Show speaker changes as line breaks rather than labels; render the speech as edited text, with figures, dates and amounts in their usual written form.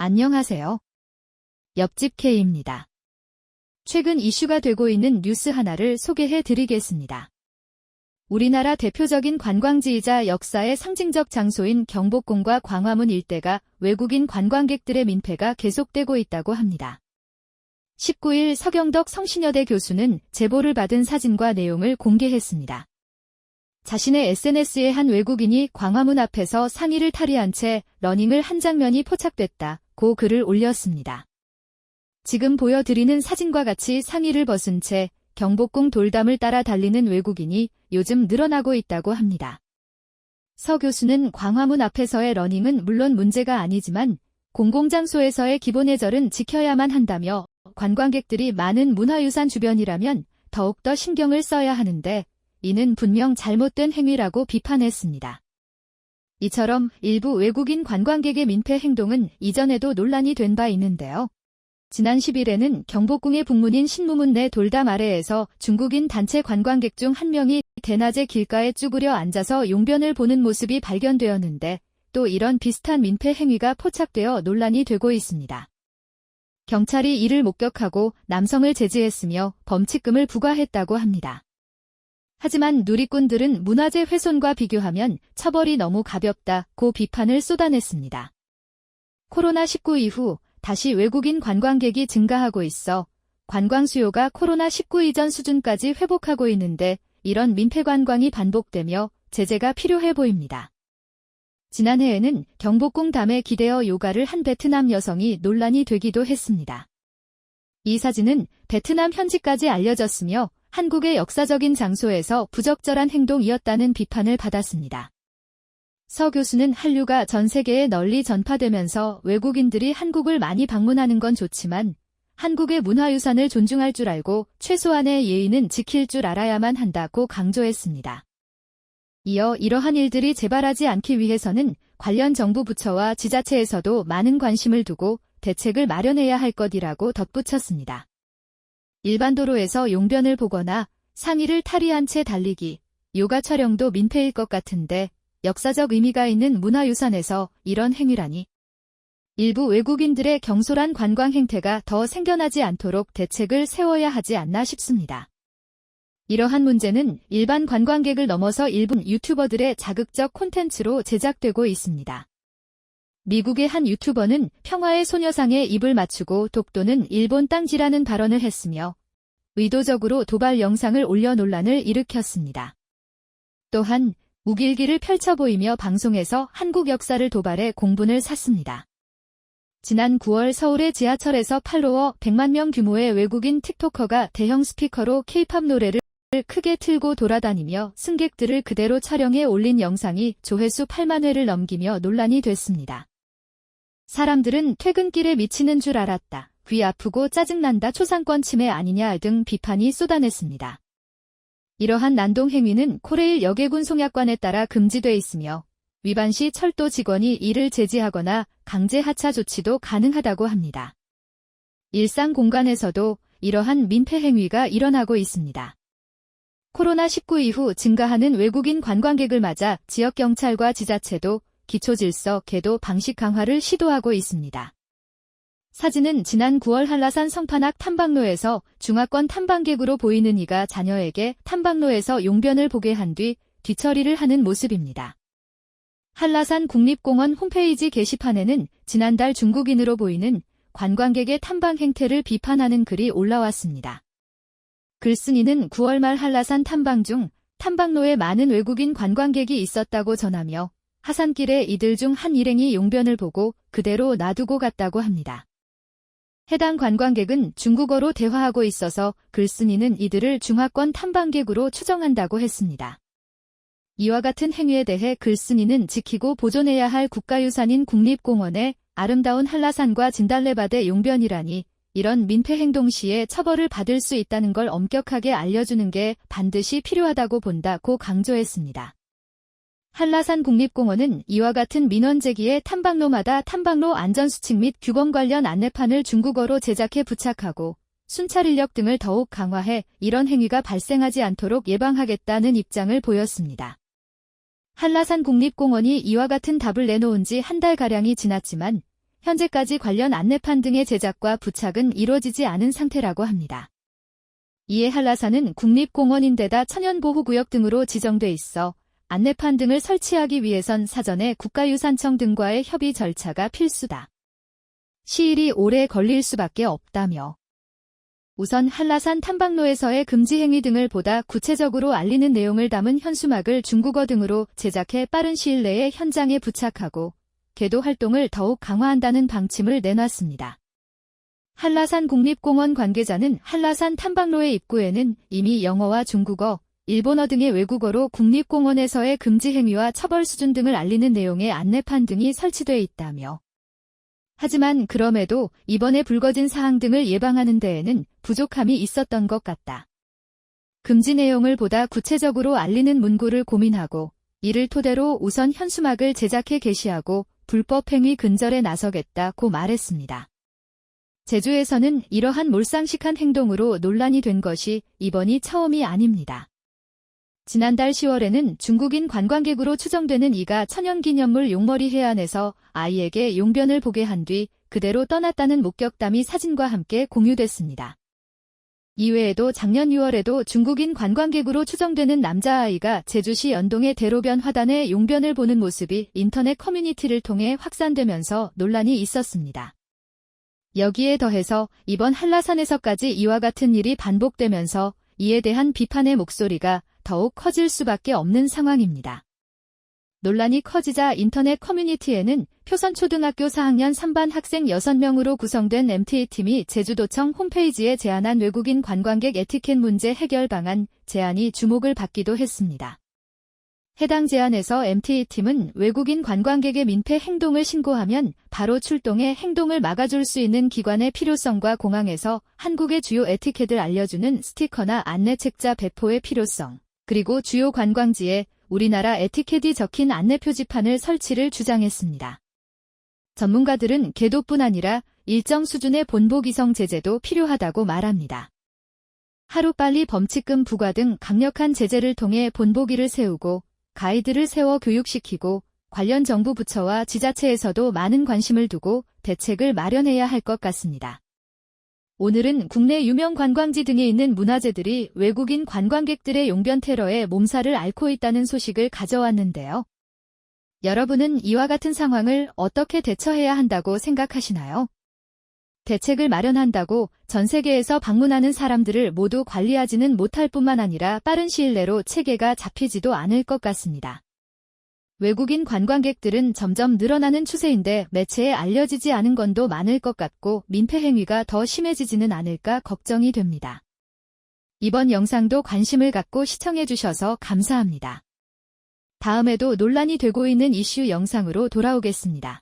안녕하세요. 옆집 K입니다. 최근 이슈가 되고 있는 뉴스 하나를 소개해 드리겠습니다. 우리나라 대표적인 관광지이자 역사의 상징적 장소인 경복궁과 광화문 일대가 외국인 관광객들의 민폐가 계속되고 있다고 합니다. 19일 서경덕 성신여대 교수는 제보를 받은 사진과 내용을 공개했습니다. 자신의 SNS에 한 외국인이 광화문 앞에서 상의를 탈의한 채 러닝을 한 장면이 포착됐다고 글을 올렸습니다. 지금 보여드리는 사진과 같이 상의를 벗은 채 경복궁 돌담을 따라 달리는 외국인이 요즘 늘어나고 있다고 합니다. 서 교수는 광화문 앞에서의 러닝은 물론 문제가 아니지만 공공장소에서의 기본 예절은 지켜야만 한다며 관광객들이 많은 문화유산 주변이라면 더욱더 신경을 써야 하는데 이는 분명 잘못된 행위라고 비판했습니다. 이처럼 일부 외국인 관광객의 민폐 행동은 이전에도 논란이 된 바 있는데요. 지난 10일에는 경복궁의 북문인 신무문 내 돌담 아래에서 중국인 단체 관광객 중 한 명이 대낮에 길가에 쭈그려 앉아서 용변을 보는 모습이 발견되었는데 또 이런 비슷한 민폐 행위가 포착되어 논란이 되고 있습니다. 경찰이 이를 목격하고 남성을 제지했으며 범칙금을 부과했다고 합니다. 하지만 누리꾼들은 문화재 훼손과 비교하면 처벌이 너무 가볍다고 비판을 쏟아냈습니다. 코로나19 이후 다시 외국인 관광객이 증가하고 있어 관광 수요가 코로나19 이전 수준까지 회복하고 있는데 이런 민폐 관광이 반복되며 제재가 필요해 보입니다. 지난해에는 경복궁 담에 기대어 요가를 한 베트남 여성이 논란이 되기도 했습니다. 이 사진은 베트남 현지까지 알려졌으며 한국의 역사적인 장소에서 부적절한 행동이었다는 비판을 받았습니다. 서 교수는 한류가 전 세계에 널리 전파되면서 외국인들이 한국을 많이 방문하는 건 좋지만 한국의 문화유산을 존중할 줄 알고 최소한의 예의는 지킬 줄 알아야만 한다고 강조했습니다. 이어 이러한 일들이 재발하지 않기 위해서는 관련 정부 부처와 지자체에서도 많은 관심을 두고 대책을 마련해야 할 것이라고 덧붙였습니다. 일반 도로에서 용변을 보거나 상의를 탈의한 채 달리기, 요가 촬영도 민폐일 것 같은데 역사적 의미가 있는 문화유산에서 이런 행위라니. 일부 외국인들의 경솔한 관광 행태가 더 생겨나지 않도록 대책을 세워야 하지 않나 싶습니다. 이러한 문제는 일반 관광객을 넘어서 일부 유튜버들의 자극적 콘텐츠로 제작되고 있습니다. 미국의 한 유튜버는 평화의 소녀상에 입을 맞추고 독도는 일본 땅지라는 발언을 했으며 의도적으로 도발 영상을 올려 논란을 일으켰습니다. 또한 우길기를 펼쳐 보이며 방송에서 한국 역사를 도발해 공분을 샀습니다. 지난 9월 서울의 지하철에서 팔로워 100만 명 규모의 외국인 틱토커가 대형 스피커로 K-팝 노래를 크게 틀고 돌아다니며 승객들을 그대로 촬영해 올린 영상이 조회수 8만 회를 넘기며 논란이 됐습니다. 사람들은 퇴근길에 미치는 줄 알았다. 귀 아프고 짜증난다. 초상권 침해 아니냐 등 비판이 쏟아냈습니다. 이러한 난동 행위는 코레일 여객운 송약관에 따라 금지돼 있으며 위반 시 철도 직원이 이를 제지하거나 강제 하차 조치도 가능하다고 합니다. 일상 공간에서도 이러한 민폐 행위가 일어나고 있습니다. 코로나19 이후 증가하는 외국인 관광객을 맞아 지역경찰과 지자체도 기초질서 계도 방식 강화를 시도하고 있습니다. 사진은 지난 9월 한라산 성판악 탐방로에서 중화권 탐방객으로 보이는 이가 자녀에게 탐방로에서 용변을 보게 한 뒤 뒤처리를 하는 모습입니다. 한라산 국립공원 홈페이지 게시판에는 지난달 중국인으로 보이는 관광객의 탐방 행태를 비판하는 글이 올라왔습니다. 글쓴이는 9월 말 한라산 탐방 중 탐방로에 많은 외국인 관광객이 있었다고 전하며 하산길에 이들 중 한 일행이 용변을 보고 그대로 놔두고 갔다고 합니다. 해당 관광객은 중국어로 대화하고 있어서 글쓴이는 이들을 중화권 탐방객으로 추정한다고 했습니다. 이와 같은 행위에 대해 글쓴이는 지키고 보존해야 할 국가유산인 국립공원의 아름다운 한라산과 진달래밭의 용변이라니 이런 민폐 행동 시에 처벌을 받을 수 있다는 걸 엄격하게 알려주는 게 반드시 필요하다고 본다고 강조했습니다. 한라산 국립공원은 이와 같은 민원 제기에 탐방로마다 탐방로 안전수칙 및 규범 관련 안내판을 중국어로 제작해 부착하고 순찰 인력 등을 더욱 강화해 이런 행위가 발생하지 않도록 예방하겠다는 입장을 보였습니다. 한라산 국립공원이 이와 같은 답을 내놓은 지 한 달가량이 지났지만 현재까지 관련 안내판 등의 제작과 부착은 이루어지지 않은 상태라고 합니다. 이에 한라산은 국립공원인데다 천연보호구역 등으로 지정돼 있어 안내판 등을 설치하기 위해선 사전에 국가유산청 등과의 협의 절차가 필수다. 시일이 오래 걸릴 수밖에 없다며 우선 한라산 탐방로에서의 금지 행위 등을 보다 구체적으로 알리는 내용을 담은 현수막을 중국어 등으로 제작해 빠른 시일 내에 현장에 부착하고 계도 활동을 더욱 강화한다는 방침을 내놨습니다. 한라산 국립공원 관계자는 한라산 탐방로의 입구에는 이미 영어와 중국어, 일본어 등의 외국어로 국립공원에서의 금지 행위와 처벌 수준 등을 알리는 내용의 안내판 등이 설치돼 있다며 하지만 그럼에도 이번에 불거진 사항 등을 예방하는 데에는 부족함이 있었던 것 같다. 금지 내용을 보다 구체적으로 알리는 문구를 고민하고 이를 토대로 우선 현수막을 제작해 게시하고 불법 행위 근절에 나서겠다고 말했습니다. 제주에서는 이러한 몰상식한 행동으로 논란이 된 것이 이번이 처음이 아닙니다. 지난달 10월에는 중국인 관광객으로 추정되는 이가 천연기념물 용머리 해안에서 아이에게 용변을 보게 한 뒤 그대로 떠났다는 목격담이 사진과 함께 공유됐습니다. 이외에도 작년 6월에도 중국인 관광객으로 추정되는 남자아이가 제주시 연동의 대로변 화단에 용변을 보는 모습이 인터넷 커뮤니티를 통해 확산되면서 논란이 있었습니다. 여기에 더해서 이번 한라산에서까지 이와 같은 일이 반복되면서 이에 대한 비판의 목소리가 더욱 커질 수밖에 없는 상황입니다. 논란이 커지자 인터넷 커뮤니티에는 표선초등학교 4학년 3반 학생 6명으로 구성된 MTA팀이 제주도청 홈페이지에 제안한 외국인 관광객 에티켓 문제 해결 방안 제안이 주목을 받기도 했습니다. 해당 제안에서 MTA팀은 외국인 관광객의 민폐 행동을 신고하면 바로 출동해 행동을 막아줄 수 있는 기관의 필요성과 공항에서 한국의 주요 에티켓을 알려주는 스티커나 안내책자 배포의 필요성, 그리고 주요 관광지에 우리나라 에티켓이 적힌 안내 표지판을 설치를 주장했습니다. 전문가들은 계도뿐 아니라 일정 수준의 본보기성 제재도 필요하다고 말합니다. 하루빨리 범칙금 부과 등 강력한 제재를 통해 본보기를 세우고 가이드를 세워 교육시키고 관련 정부 부처와 지자체에서도 많은 관심을 두고 대책을 마련해야 할 것 같습니다. 오늘은 국내 유명 관광지 등에 있는 문화재들이 외국인 관광객들의 용변 테러에 몸살을 앓고 있다는 소식을 가져왔는데요. 여러분은 이와 같은 상황을 어떻게 대처해야 한다고 생각하시나요? 대책을 마련한다고 전 세계에서 방문하는 사람들을 모두 관리하지는 못할 뿐만 아니라 빠른 시일 내로 체계가 잡히지도 않을 것 같습니다. 외국인 관광객들은 점점 늘어나는 추세인데 매체에 알려지지 않은 건도 많을 것 같고 민폐 행위가 더 심해지지는 않을까 걱정이 됩니다. 이번 영상도 관심을 갖고 시청해주셔서 감사합니다. 다음에도 논란이 되고 있는 이슈 영상으로 돌아오겠습니다.